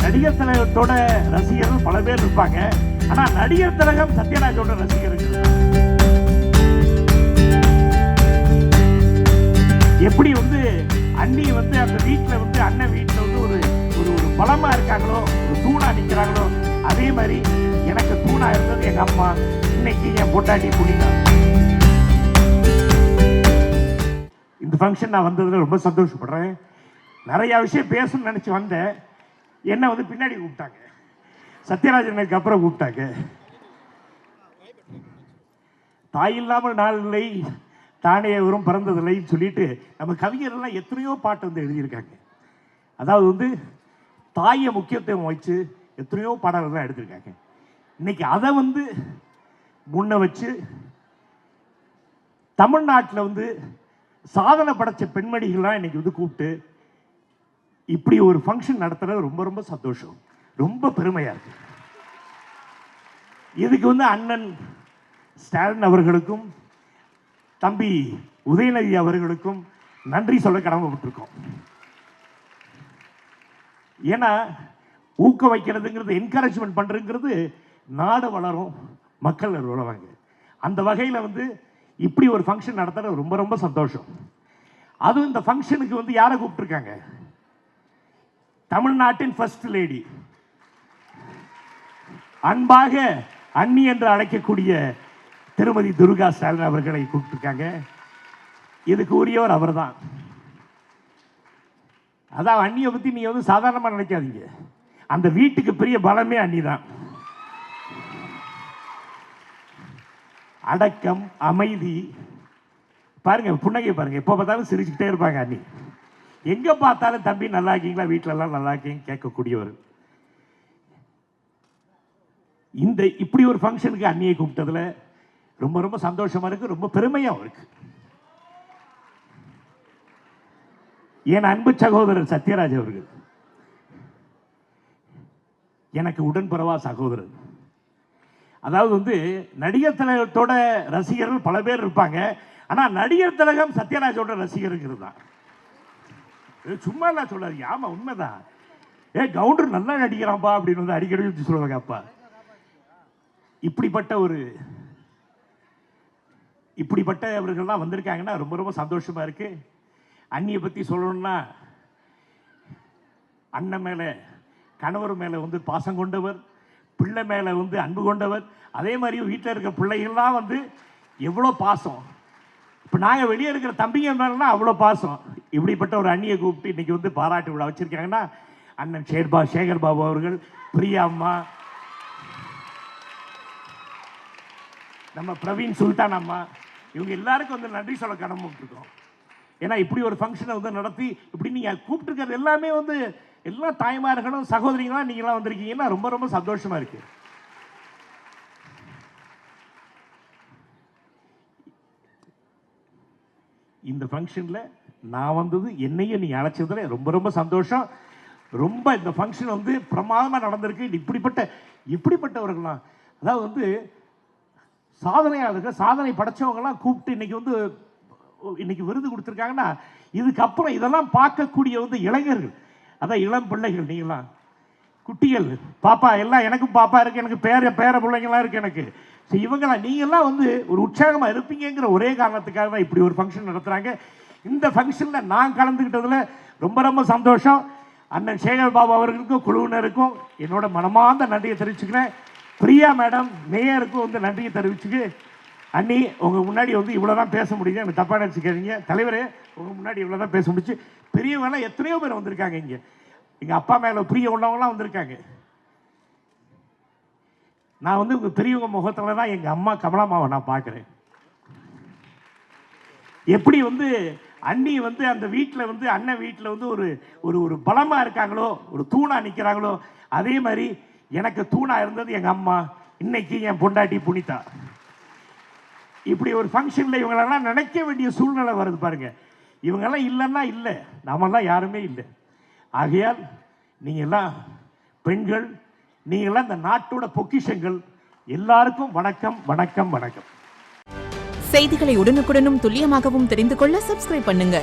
நடிகர் திலகத்தோட ரசிகர்கள் பல பேர் இருப்பாங்க. ஆனா நடிகர் திலகம் சத்யராஜோட ரசிகர்கள் எப்படி வந்து அண்ணி வந்து அந்த வீட்டில் வந்து அண்ணன் வீட்டில் வந்து ஒரு ஒரு ஒரு பலமா இருக்காங்களோ, ஒரு தூணா நிற்கிறாங்களோ, அதே மாதிரி எனக்கு தூணா இருந்தது எங்க அம்மா. இன்னைக்கு என் பொண்டாட்டி புனிதா. இந்த ஃபங்க்ஷன் நான் வந்ததுல ரொம்ப சந்தோஷப்படுறேன். நிறைய விஷயம் பேசணும்னு நினைச்சு வந்தேன். என்ன வந்து பின்னாடி கூப்பிட்டாங்க, சத்யராஜனுக்கு அப்புறம் கூப்பிட்டாங்க. தாய் இல்லாமல் நாள் இல்லை, தானே வரும் பிறந்ததில்லைன்னு சொல்லிட்டு நம்ம கவிஞர்கள்லாம் எத்தனையோ பாட்டு வந்து எழுதியிருக்காங்க. அதாவது வந்து தாயை முக்கியத்துவம் வச்சு எத்தனையோ பாடல்கள்லாம் எடுத்திருக்காங்க. இன்னைக்கு அதை வந்து முன்ன வச்சு தமிழ்நாட்டில் வந்து சாதனை படைச்ச பெண்மணிகள்லாம் இன்னைக்கு வந்து கூப்பிட்டு இப்படி ஒரு ஃபங்க்ஷன் நடத்துறது ரொம்ப ரொம்ப சந்தோஷம், ரொம்ப பெருமையா இருக்கு. இதுக்கு வந்து அண்ணன் ஸ்டாலின் அவர்களுக்கும் தம்பி உதயநிதி அவர்களுக்கும் நன்றி சொல்ல கடமைப்பட்டிருக்கோம். ஏன்னா ஊக்க வைக்கிறதுங்கிறது, என்கரேஜ்மெண்ட் பண்றதுங்கிறது நாடு வளரும், மக்கள் வளருவாங்க. அந்த வகையில் வந்து இப்படி ஒரு ஃபங்க்ஷன் நடத்துறது ரொம்ப ரொம்ப சந்தோஷம். அதுவும் இந்த ஃபங்க்ஷனுக்கு வந்து யாரை கூப்பிட்டுருக்காங்க, தமிழ்நாட்டின் ஃபர்ஸ்ட் லேடி, அன்பாக அண்ணி என்று அழைக்கக்கூடிய திருமதி துர்கா ஸ்டாலின் அவர்களை கூப்பிட்டுருக்காங்க. இதுக்கு உரியவர் அவர் தான். அதான் அண்ணியை பற்றி நீங்கள் வந்து சாதாரணமாக நினைக்காதீங்க. அந்த வீட்டுக்கு பெரிய பலமே அண்ணி தான். அடக்கம், அமைதி, பாருங்க புன்னகை பாருங்க, எப்போ பார்த்தாலும் சிரிச்சுக்கிட்டே இருப்பாங்க அண்ணி. எங்கே பார்த்தாலும் தம்பி நல்லா இருக்கீங்களா, வீட்டிலலாம் நல்லா இருக்கீங்க கேட்கக்கூடியவர். இந்த இப்படி ஒரு ஃபங்க்ஷனுக்கு அண்ணியை கூப்பிட்டதில் ரொம்ப ரொம்ப சந்தோஷமா இருக்கு, ரொம்ப பெருமையாகவும் இருக்கு. என் அன்பு சகோதரர் சத்யராஜ் அவர்கள் எனக்கு உடன்பிறவா சகோதரர். அதாவது வந்து நடிகர் திலகத்தோட ரசிகர்கள் பல பேர் இருப்பாங்க. ஆனா நடிகர் திலகம் சத்யராஜோட ரசிகர்கள் தான். சும்மா எல்லாம் சொல்லாதீங்க, ஆமா உண்மைதான். கவுண்டர் நல்லா நடிக்கிறான்பா அப்படின்னு வந்து அடிக்கடி சொல்லுவாங்க அப்பா. இப்படிப்பட்டவர்கள்லாம் வந்திருக்காங்கன்னா ரொம்ப ரொம்ப சந்தோஷமா இருக்கு. அண்ணியை பற்றி சொல்லணும்னா, அண்ணன் மேலே கணவர் மேலே வந்து பாசம் கொண்டவர், பிள்ளை மேலே வந்து அன்பு கொண்டவர். அதே மாதிரி வீட்டில் இருக்கிற பிள்ளைகள்லாம் வந்து எவ்வளோ பாசம். இப்போ நாங்கள் வெளியே இருக்கிற தம்பிங்க மேலாம் அவ்வளோ பாசம். இப்படிப்பட்ட ஒரு அண்ணியை கூப்பிட்டு இன்னைக்கு வந்து பாராட்டு விழா வச்சிருக்காங்கன்னா, அண்ணன் சேகர் பாபு அவர்கள், பிரியா அம்மா, நம்ம பிரவீன் சுல்தான் அம்மா, இவங்க எல்லாருக்கும் வந்து நன்றி சொல்ல கடமைப்பட்டிருக்கோம். ஏன்னா இப்படி ஒரு ஃபங்க்ஷனை வந்து நடத்தி இப்படி நீங்கள் கூப்பிட்டுருக்கிறது எல்லாமே வந்து எல்லா தாய்மார்களும் சகோதரிகளும் நீங்களாம் வந்திருக்கீங்கன்னா ரொம்ப ரொம்ப சந்தோஷமா இருக்கு. இந்த ஃபங்க்ஷனில் நான் வந்தது, என்னையும் நீங்கள் அழைச்சதுல ரொம்ப ரொம்ப சந்தோஷம். ரொம்ப இந்த ஃபங்க்ஷன் வந்து பிரமாதமாக நடந்திருக்கு. இப்படிப்பட்டவர்கள்லாம், அதாவது வந்து சாதனையாளர்கள், சாதனை படைச்சவங்கலாம் கூப்பிட்டு இன்னைக்கு விருது கொடுத்துருக்காங்கன்னா, இதுக்கப்புறம் இதெல்லாம் பார்க்கக்கூடிய வந்து இளைஞர்கள், அதான் இளம் பிள்ளைகள், நீங்களாம் குட்டிகள், பாப்பா எல்லாம், எனக்கும் பாப்பா இருக்கு, எனக்கு பேர பிள்ளைங்களாம் இருக்கு எனக்கு. ஸோ இவங்களாம் நீங்கள்லாம் வந்து ஒரு உற்சாகமாக இருப்பீங்கிற ஒரே காரணத்துக்காக தான் இப்படி ஒரு ஃபங்க்ஷன் நடத்துகிறாங்க. இந்த ஃபங்க்ஷனில் நான் கலந்துக்கிட்டதில் ரொம்ப ரொம்ப சந்தோஷம். அண்ணன் சேகர் பாபு அவர்களுக்கும் குழுவினருக்கும் என்னோட மனமார்ந்த நன்றியை தெரிவிச்சுக்கிறேன். பிரியா மேடம் மேயருக்கும் வந்து நன்றியை தெரிவிச்சுக்கு, அண்ணி உங்கள் முன்னாடி வந்து இவ்வளோ தான் பேச முடியுது, எனக்கு தப்பாக நினச்சிக்காதீங்க. தலைவரே உங்கள் முன்னாடி இவ்வளோ தான் பேச முடிச்சு. பெரியவங்களாம் எத்தனையோ பேர் வந்திருக்காங்க இங்கே. எங்கள் அப்பா மேலே பிரிய உள்ளவங்களாம் வந்திருக்காங்க. நான் வந்து உங்கள் பெரியவங்க முகத்தில் தான் எங்கள் அம்மா கமலாமாவை நான் பார்க்குறேன். எப்படி வந்து அண்ணி வந்து அந்த வீட்டில் வந்து அண்ணன் வீட்டில் வந்து ஒரு ஒரு ஒரு பலமாக இருக்காங்களோ, ஒரு தூணாக நிற்கிறாங்களோ, அதே மாதிரி எனக்கு தூணாக இருந்தது எங்கள் அம்மா. இன்னைக்கு என் பொண்டாட்டி புனிதா. இப்படி ஒரு ஃபங்க்ஷனில் இவங்களெல்லாம் நினைக்க வேண்டிய சூழ்நிலை வருது பாருங்க. இவங்கெல்லாம் இல்லைன்னா இல்லை, நாமெல்லாம் யாருமே இல்லை. ஆகையால் நீங்கள்லாம் பெண்கள், நீங்கள்லாம் இந்த நாட்டோட பொக்கிஷங்கள். எல்லாருக்கும் வணக்கம் வணக்கம் வணக்கம். செய்திகளை உடனுக்குடனும் துல்லியமாகவும் தெரிந்து கொள்ள சப்ஸ்கிரைப் பண்ணுங்க.